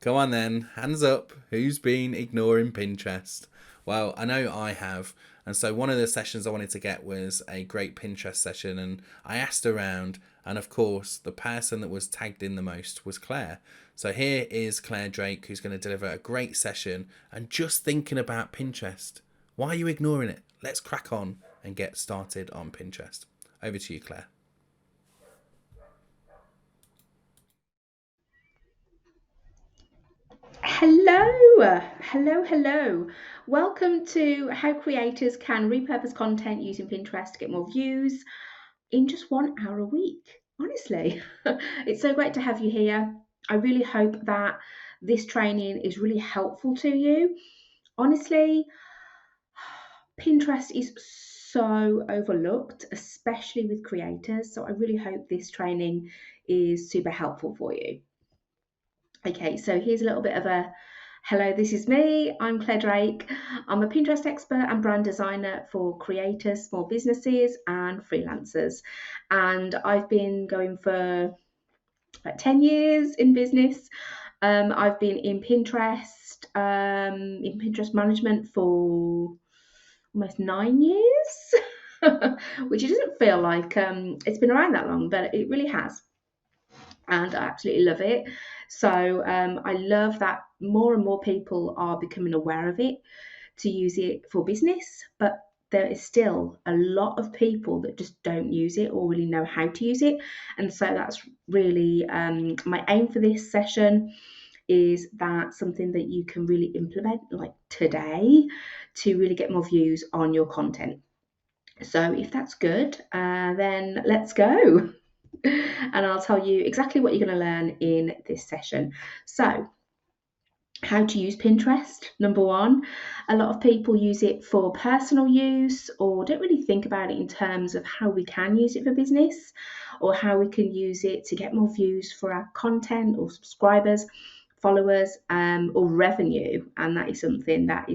Come on then, hands up. Who's been ignoring Pinterest? Well, I know I have. And so one of the sessions I wanted to get was a great Pinterest session. And I asked around. And of course, the person that was tagged in the most was Claire. So here is Claire Drake, who's going to deliver a great session. And just thinking about Pinterest. Why are you ignoring it? Let's crack on and get started on Pinterest. Over to you, Claire. Hello. Welcome to how creators can repurpose content using Pinterest to get more views in just 1 hour a week. Honestly, it's so great to have you here. I really hope that this training is really helpful to you. Honestly, Pinterest is so overlooked, especially with creators. So I really hope this training is super helpful for you. Okay, so here's a little bit of a hello, this is me. I'm Claire Drake. I'm a Pinterest expert and brand designer for creators, small businesses, and freelancers. And I've been going for like 10 years in business. I've been in Pinterest management for almost 9 years, which it doesn't feel like it's been around that long, but it really has. And I absolutely love it. So I love that more and more people are becoming aware of it to use it for business, but there is still a lot of people that just don't use it or really know how to use it. And so that's really my aim for this session is that something that you can really implement like today to really get more views on your content. So if that's good, then let's go. And I'll tell you exactly what you're going to learn in this session. So, how to use Pinterest. Number one, a lot of people use it for personal use or don't really think about it in terms of how we can use it for business or how we can use it to get more views for our content or subscribers, followers, or revenue. And that is something that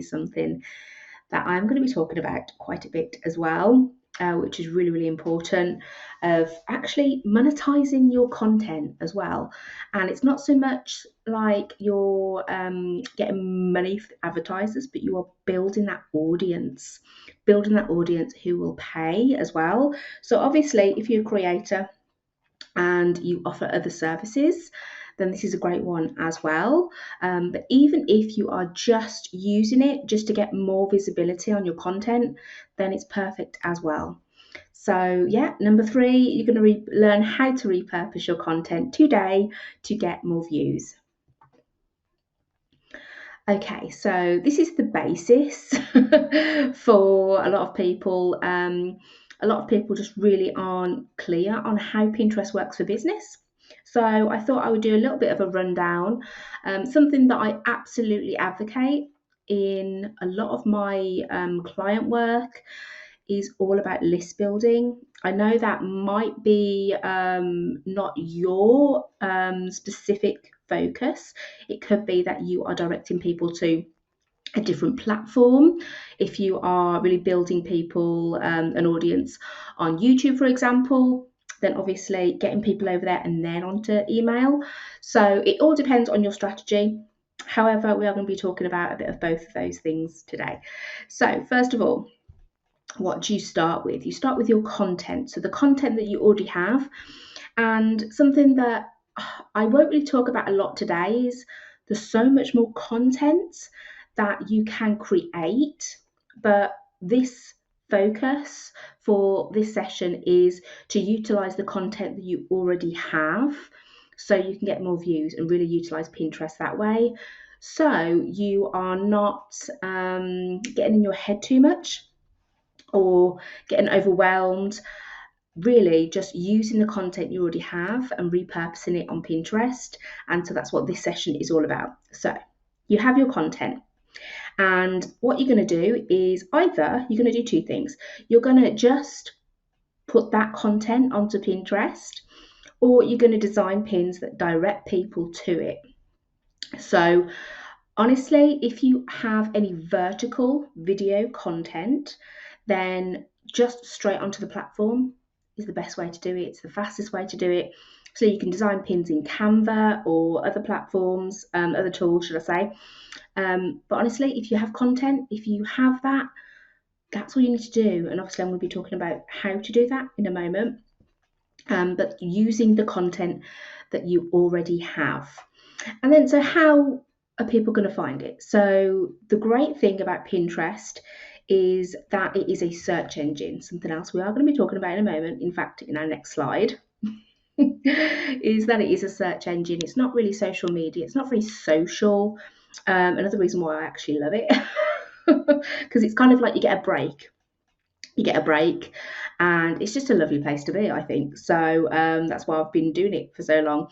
I'm going to be talking about quite a bit as well, which is really, really important of actually monetizing your content as well. And it's not so much like you're getting money for advertisers, but you are building that audience who will pay as well. So obviously, if you're a creator and you offer other services, then this is a great one as well. But even if you are just using it just to get more visibility on your content, then it's perfect as well. So, yeah, number three, you're going to learn how to repurpose your content today to get more views. Okay, so this is the basis for a lot of people. A lot of people just really aren't clear on how Pinterest works for business. So I thought I would do a little bit of a rundown. Something that I absolutely advocate in a lot of my client work is all about list building. I know that might be not your specific focus. It could be that you are directing people to a different platform. If you are really building people an audience on YouTube, for example, then obviously getting people over there and then onto email. So it all depends on your strategy. However, we are going to be talking about a bit of both of those things today. So first of all, what do you start with? You start with your content. So the content that you already have. And something that I won't really talk about a lot today is there's so much more content that you can create. But this focus for this session is to utilize the content that you already have so you can get more views and really utilize Pinterest that way. So you are not getting in your head too much or getting overwhelmed, really just using the content you already have and repurposing it on Pinterest. And so that's what this session is all about. So you have your content. And what you're going to do is either you're going to do two things. You're going to just put that content onto Pinterest, or you're going to design pins that direct people to it. So honestly, if you have any vertical video content, then just straight onto the platform is the best way to do it. It's the fastest way to do it. So you can design pins in Canva or other platforms, other tools, should I say. But honestly, if you have content, if you have that, that's all you need to do. And obviously, I'm going to be talking about how to do that in a moment. But using the content that you already have. And then, so how are people going to find it? So, the great thing about Pinterest is that it is a search engine, something else we are going to be talking about in a moment. In fact, in our next slide, is that it is a search engine. It's not really social media, it's not very social. Another reason why I actually love it, because it's kind of like you get a break. You get a break, and it's just a lovely place to be, I think. So that's why I've been doing it for so long.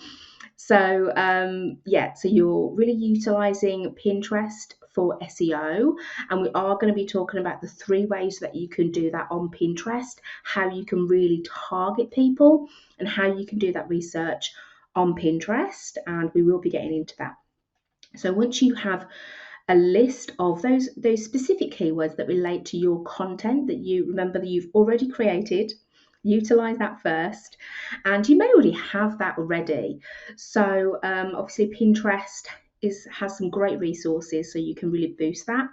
So so you're really utilizing Pinterest for SEO, and we are going to be talking about the 3 ways that you can do that on Pinterest, how you can really target people, and how you can do that research on Pinterest, and we will be getting into that. So once you have a list of those specific keywords that relate to your content that you remember that you've already created, utilize that first, and you may already have that already. So obviously Pinterest has some great resources, so you can really boost that.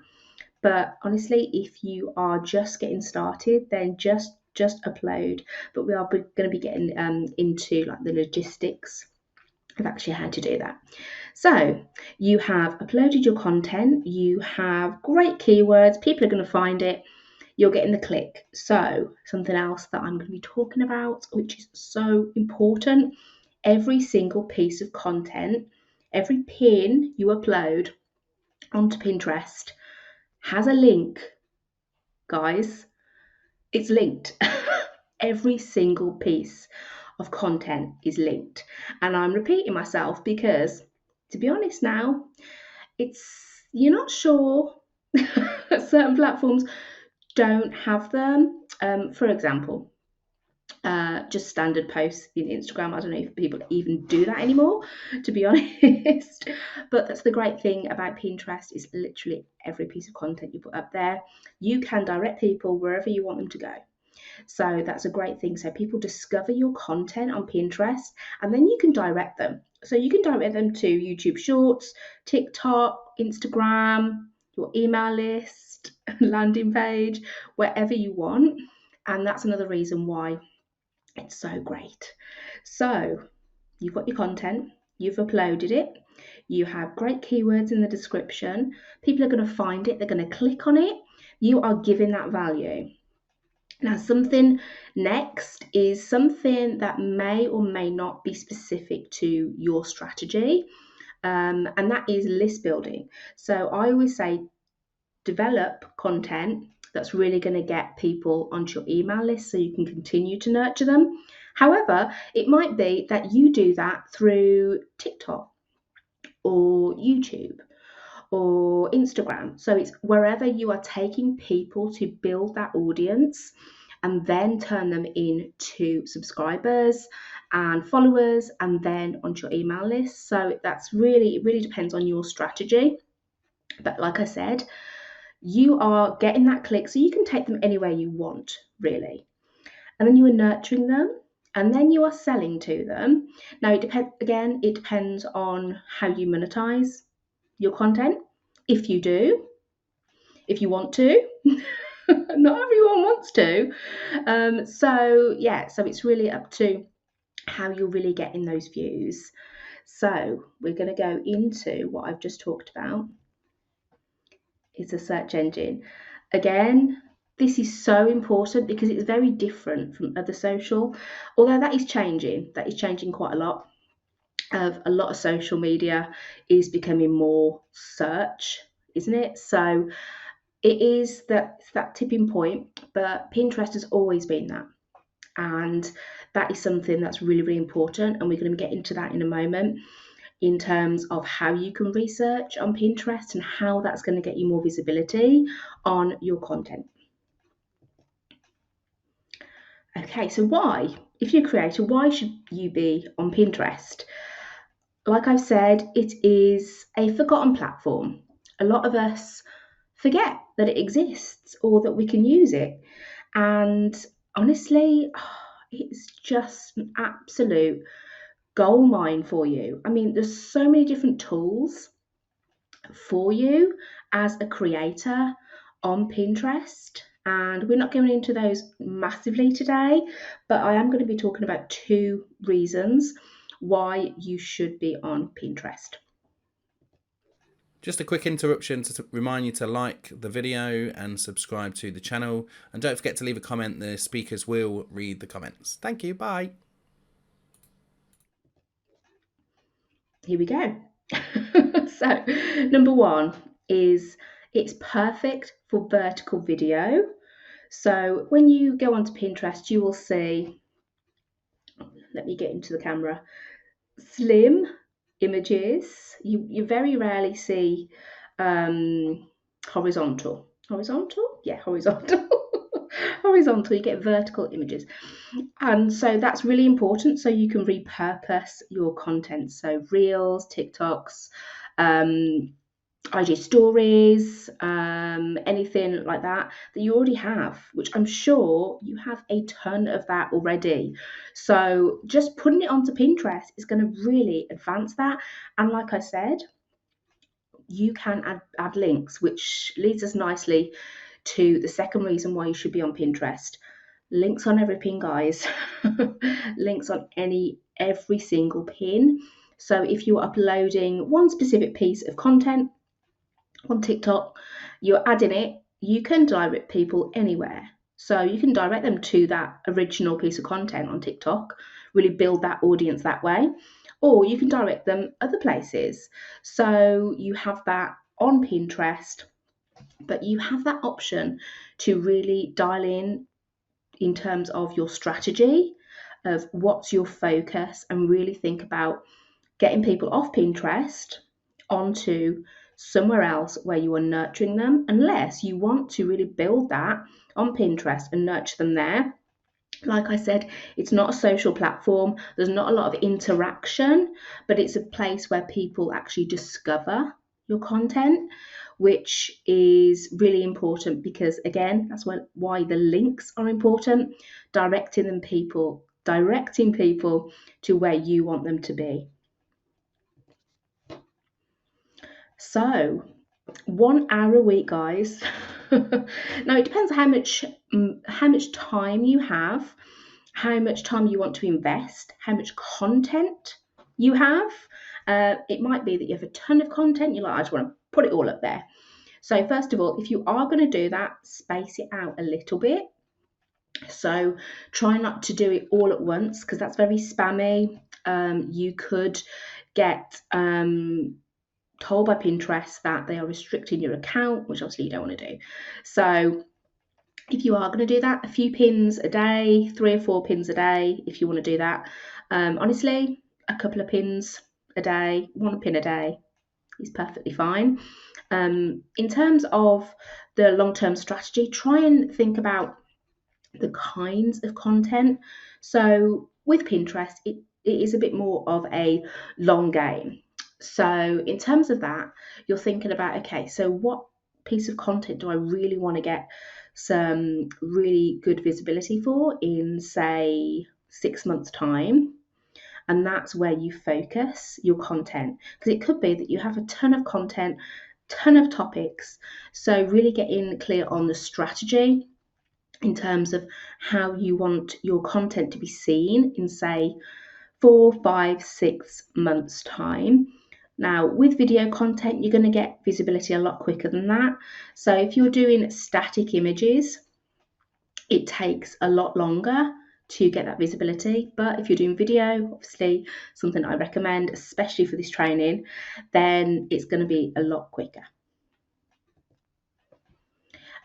But honestly, if you are just getting started, then just upload. But we are going to be getting into like the logistics of actually how to do that. So you have uploaded your content, you have great keywords, people are going to find it, you're getting the click. So something else that I'm going to be talking about, which is so important, every single piece of content, every pin you upload onto Pinterest has a link, guys. It's linked. Every single piece of content is linked. And I'm repeating myself because, to be honest now, you're not sure. Certain platforms don't have them. For example, just standard posts in Instagram. I don't know if people even do that anymore, to be honest. But that's the great thing about Pinterest, is literally every piece of content you put up there, you can direct people wherever you want them to go. So that's a great thing. So people discover your content on Pinterest, and then you can direct them. So you can direct them to YouTube Shorts, TikTok, Instagram, your email list, landing page, wherever you want. And that's another reason why it's so great. So you've got your content, you've uploaded it, you have great keywords in the description, people are going to find it, they're going to click on it, you are giving that value. Now, something next is something that may or may not be specific to your strategy, and that is list building. So I always say develop content that's really going to get people onto your email list so you can continue to nurture them. However, it might be that you do that through TikTok or YouTube or Instagram. So it's wherever you are taking people to build that audience and then turn them into subscribers and followers and then onto your email list. So it really depends on your strategy. But like I said, you are getting that click so you can take them anywhere you want, really. And then you are nurturing them, and then you are selling to them. Now it depends on how you monetize your content. If you do, if you want to, not everyone wants to. So it's really up to how you're really getting those views. So we're going to go into what I've just talked about. It's a search engine. Again, this is so important because it's very different from other social, although that is changing. That is changing quite a lot. A lot of social media is becoming more search, isn't it? So it is that tipping point, but Pinterest has always been that. And that is something that's really, really important. And we're going to get into that in a moment in terms of how you can research on Pinterest and how that's going to get you more visibility on your content. Okay, so why, if you're a creator, why should you be on Pinterest? Like I've said, it is a forgotten platform. A lot of us forget that it exists or that we can use it. And honestly, it's just an absolute gold mine for you. I mean, there's so many different tools for you as a creator on Pinterest. And we're not going into those massively today, but I am going to be talking about 2 reasons why you should be on Pinterest. Just a quick interruption to remind you to like the video and subscribe to the channel. And don't forget to leave a comment. The speakers will read the comments. Thank you. Bye. Here we go. So, number 1 is it's perfect for vertical video. So, when you go onto Pinterest, you will see, let me get into the camera, slim images. You very rarely see horizontal. Horizontal? Yeah, horizontal. Horizontal, you get vertical images. And so that's really important so you can repurpose your content. So reels, TikToks, IG stories, anything like that you already have, which I'm sure you have a ton of that already. So just putting it onto Pinterest is going to really advance that. And like I said, you can add links, which leads us nicely to the second reason why you should be on Pinterest. Links on every pin, guys. Links on every single pin. So if you're uploading one specific piece of content on TikTok, you're adding it, you can direct people anywhere. So you can direct them to that original piece of content on TikTok, really build that audience that way, or you can direct them other places. So you have that on Pinterest, but you have that option to really dial in terms of your strategy of what's your focus and really think about getting people off Pinterest onto somewhere else where you are nurturing them, unless you want to really build that on Pinterest and nurture them there. Like I said, it's not a social platform, there's not a lot of interaction, but it's a place where people actually discover your content, which is really important because, again, that's why the links are important, directing people to where you want them to be. So 1 hour a week, guys. Now it depends how much time you have, how much time you want to invest, how much content you have. It might be that you have a ton of content, you're like, I just want to put it all up there. So first of all, if you are going to do that, space it out a little bit. So try not to do it all at once because that's very spammy. You could get told by Pinterest that they are restricting your account, which obviously you don't want to do. So if you are going to do that, a few pins a day, 3 or 4 pins a day, if you want to do that. Honestly, a couple of pins a day, 1 pin a day is perfectly fine. In terms of the long-term strategy, try and think about the kinds of content. So with Pinterest, it is a bit more of a long game. So in terms of that, you're thinking about, okay, so what piece of content do I really want to get some really good visibility for in, say, 6 months' time? And that's where you focus your content. Because it could be that you have a ton of content, ton of topics. So really getting clear on the strategy in terms of how you want your content to be seen in, say, 4, 5, 6 months' time. Now, with video content, you're going to get visibility a lot quicker than that. So if you're doing static images, it takes a lot longer to get that visibility. But if you're doing video, obviously something I recommend, especially for this training, then it's going to be a lot quicker.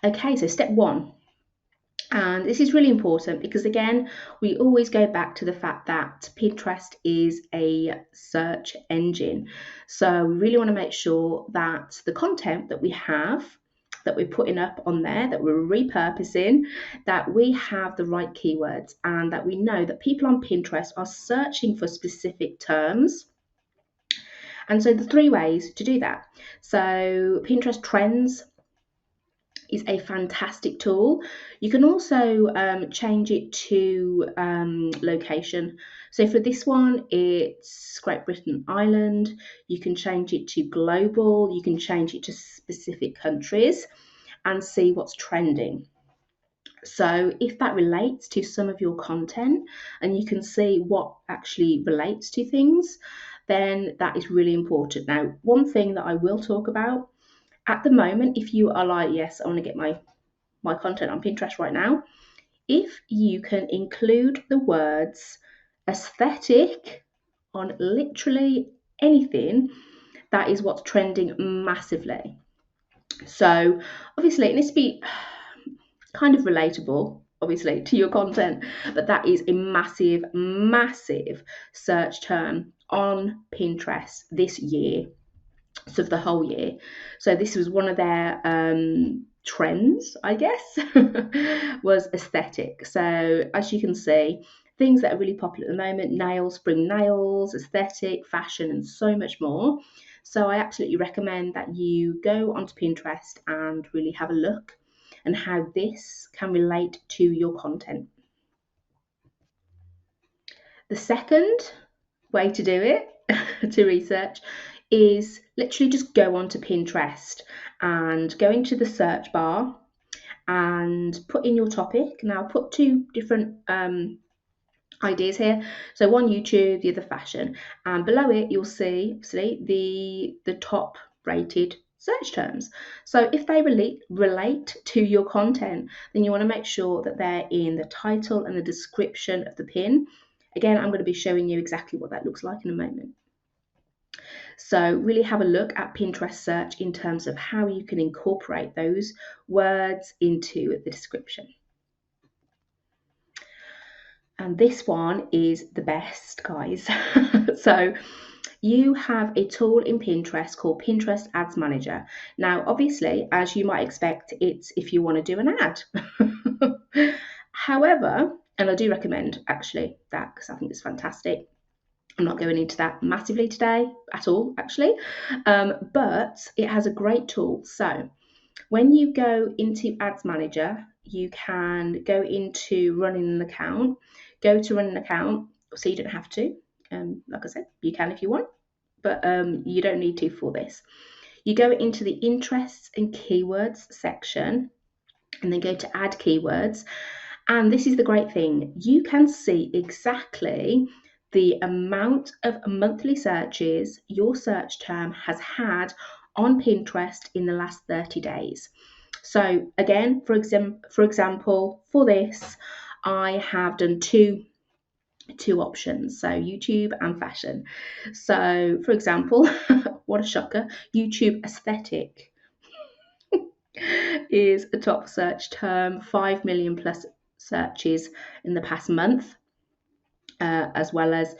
Okay, so step 1. And this is really important because, again, we always go back to the fact that Pinterest is a search engine. So we really want to make sure that the content that we have, that we're putting up on there, that we're repurposing, that we have the right keywords and that we know that people on Pinterest are searching for specific terms. And so the 3 ways to do that. So Pinterest trends, is a fantastic tool. You can also change it to location. So for this one, it's Great Britain, Ireland. You can change it to global. You can change it to specific countries and see what's trending. So if that relates to some of your content and you can see what actually relates to things, then that is really important. Now, one thing that I will talk about at the moment, if you are like, yes, I want to get my content on Pinterest right now, if you can include the words aesthetic on literally anything, that is what's trending massively. So obviously it needs to be kind of relatable, obviously, to your content, but that is a massive, massive search term on Pinterest this year, so for the whole year. So this was one of their trends, I guess, was aesthetic. So as you can see, things that are really popular at the moment: nails, spring nails, aesthetic, fashion, and so much more. So I absolutely recommend that you go onto Pinterest and really have a look and how this can relate to your content. The second way to do it, to research, is literally just go onto Pinterest and go into the search bar and put in your topic. Now, I'll put two different ideas here. So one YouTube, the other fashion, and below it you'll see the top rated search terms. So if they relate to your content, then you want to make sure that they're in the title and the description of the pin. Again, I'm going to be showing you exactly what that looks like in a moment. So really have a look at Pinterest search in terms of how you can incorporate those words into the description. And this one is the best, guys. So you have a tool in Pinterest called Pinterest Ads Manager. Now, obviously, as you might expect, it's if you want to do an ad. However, and I do recommend actually that because I think it's fantastic. I'm not going into that massively today at all, actually, but it has a great tool. So when you go into Ads Manager, you can go into running an account, go to run an account, so you don't have to. Like I said, you can if you want, but you don't need to for this. You go into the interests and keywords section and then go to add keywords. And this is the great thing, you can see exactly the amount of monthly searches your search term has had on Pinterest in the last 30 days. So again, for example, for this, I have done two options, so YouTube and fashion. So for example, what a shocker, YouTube aesthetic is a top search term, 5 million plus searches in the past month, as well as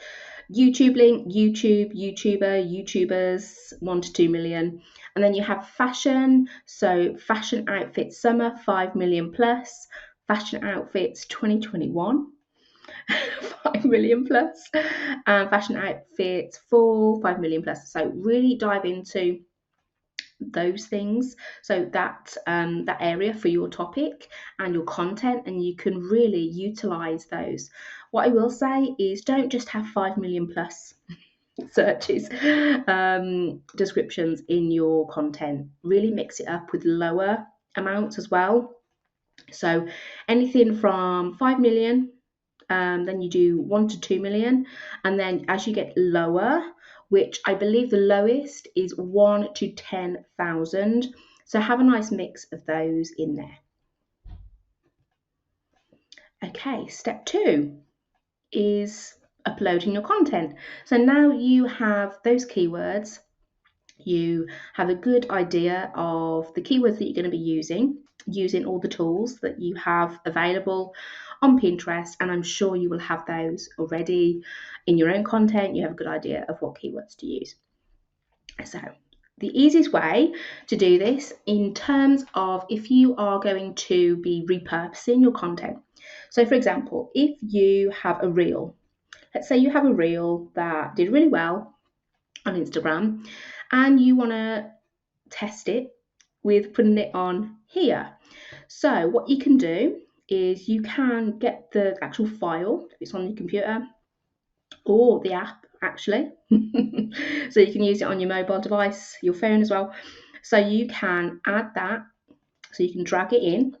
YouTube link, YouTube, YouTuber, YouTubers, 1 to 2 million. And then you have fashion, so fashion outfits summer, 5 million plus, fashion outfits 2021, 5 million plus, and fashion outfits fall, 5 million plus. So really dive into those things, so that that area for your topic and your content, and you can really utilize those. What I will say is don't just have 5 million plus searches, descriptions in your content. Really mix it up with lower amounts as well. So anything from 5 million, then you do 1 to 2 million, and then as you get lower, which I believe the lowest is 1 to 10,000. So have a nice mix of those in there. Okay, step 2 is uploading your content. So now you have those keywords, you have a good idea of the keywords that you're going to be using all the tools that you have available on Pinterest, and I'm sure you will have those already in your own content. You have a good idea of what keywords to use. So the easiest way to do this in terms of if you are going to be repurposing your content. So for example, if you have a reel, let's say you have a reel that did really well on Instagram and you want to test it with putting it on here. So what you can do is you can get the actual file if it's on your computer or the app actually. So you can use it on your mobile device, your phone as well. So you can add that, so you can drag it in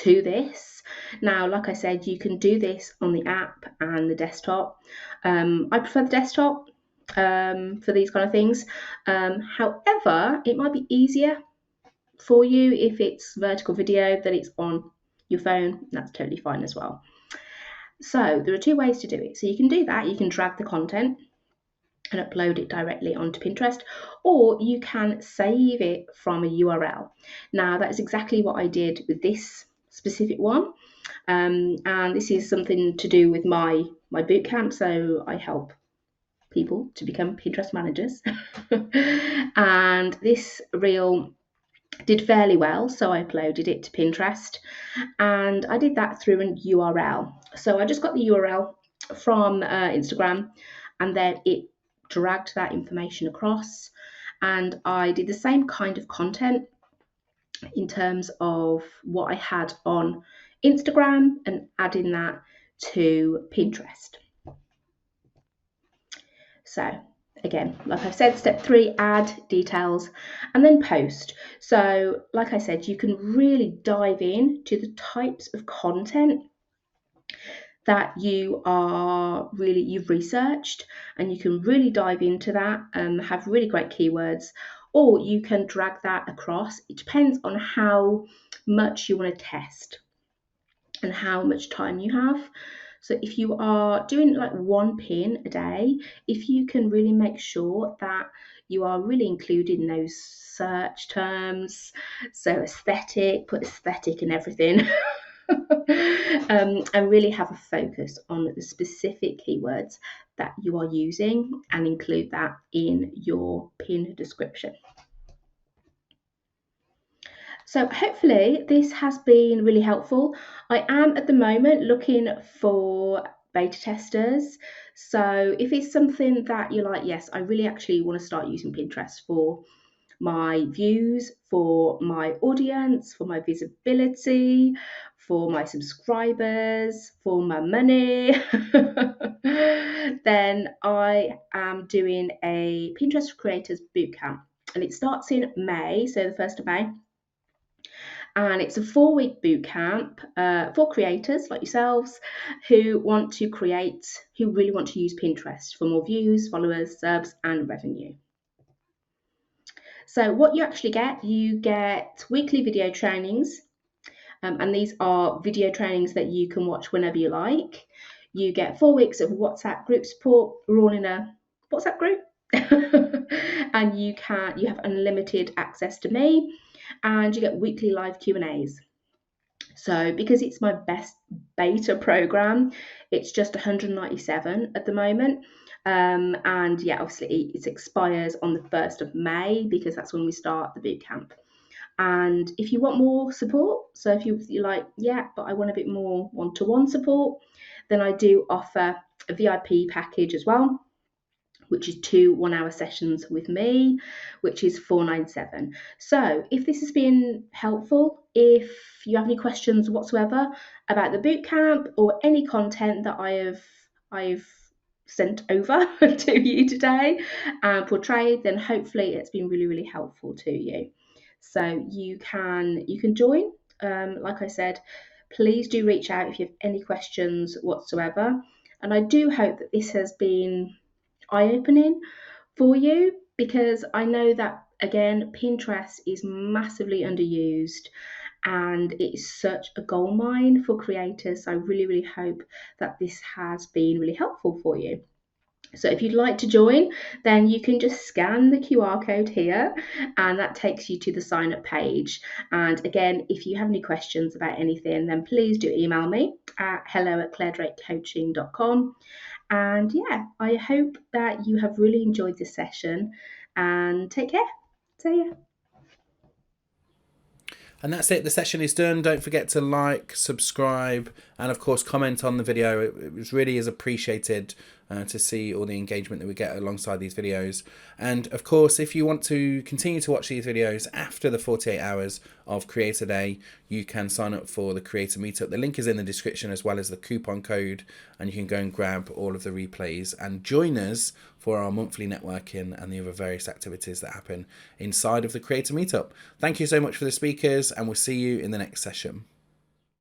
to this. Now, like I said, you can do this on the app and the desktop. I prefer the desktop for these kind of things. However, it might be easier for you if it's vertical video that it's on your phone. That's totally fine as well. So there are two ways to do it. So you can do that. You can drag the content and upload it directly onto Pinterest, or you can save it from a URL. Now, that's exactly what I did with this specific one. And this is something to do with my bootcamp. So I help people to become Pinterest managers. And this reel did fairly well, so I uploaded it to Pinterest, and I did that through an URL. So I just got the URL from Instagram, and then it dragged that information across, and I did the same kind of content in terms of what I had on Instagram and adding that to Pinterest. So again, like I've said, step 3, add details and then post. So like I said, you can really dive in to the types of content that you've researched, and you can really dive into that and have really great keywords, or you can drag that across. It depends on how much you want to test and how much time you have. So if you are doing like one pin a day, if you can really make sure that you are really including those search terms, so aesthetic, put aesthetic in everything, and really have a focus on the specific keywords that you are using and include that in your pin description. So hopefully this has been really helpful. I am at the moment looking for beta testers. So if it's something that you're like, yes, I really actually want to start using Pinterest for my views, for my audience, for my visibility, for my subscribers, for my money, then I am doing a Pinterest Creators Bootcamp. And it starts in May, so the 1st of May. And it's a 4-week boot camp for creators like yourselves who want to create, who really want to use Pinterest for more views, followers, subs, and revenue. So what you actually get, you get weekly video trainings, and these are video trainings that you can watch whenever you like. You get 4 weeks of WhatsApp group support. We're all in a WhatsApp group. And you have unlimited access to me, and you get weekly live Q&As. So because it's my best beta program, it's just 197 at the moment. And yeah, obviously it expires on the 1st of May because that's when we start the bootcamp. And if you want more support, so if you're like, yeah, but I want a bit more one-to-one support, then I do offer a VIP package as well, which is 2 1-hour sessions with me, which is $497. So if this has been helpful, if you have any questions whatsoever about the bootcamp or any content that I've sent over to you today and portrayed, then hopefully it's been really, really helpful to you. So you can join. Like I said, please do reach out if you have any questions whatsoever. And I do hope that this has been eye-opening for you, because I know that, again, Pinterest is massively underused and it is such a goldmine for creators. So I really, really hope that this has been really helpful for you. So if you'd like to join, then you can just scan the QR code here and that takes you to the sign up page. And again, if you have any questions about anything, then please do email me at hello@claredrakecoaching.com. And yeah, I hope that you have really enjoyed this session, and take care. See ya. And that's it. The session is done. Don't forget to like, subscribe, and of course comment on the video. It really is appreciated to see all the engagement that we get alongside these videos. And of course, if you want to continue to watch these videos after the 48 hours of Creator Day, you can sign up for the Creator Meetup. The link is in the description, as well as the coupon code, and you can go and grab all of the replays and join us for our monthly networking and the other various activities that happen inside of the Creator Meetup. Thank you so much for the speakers, and we'll see you in the next session.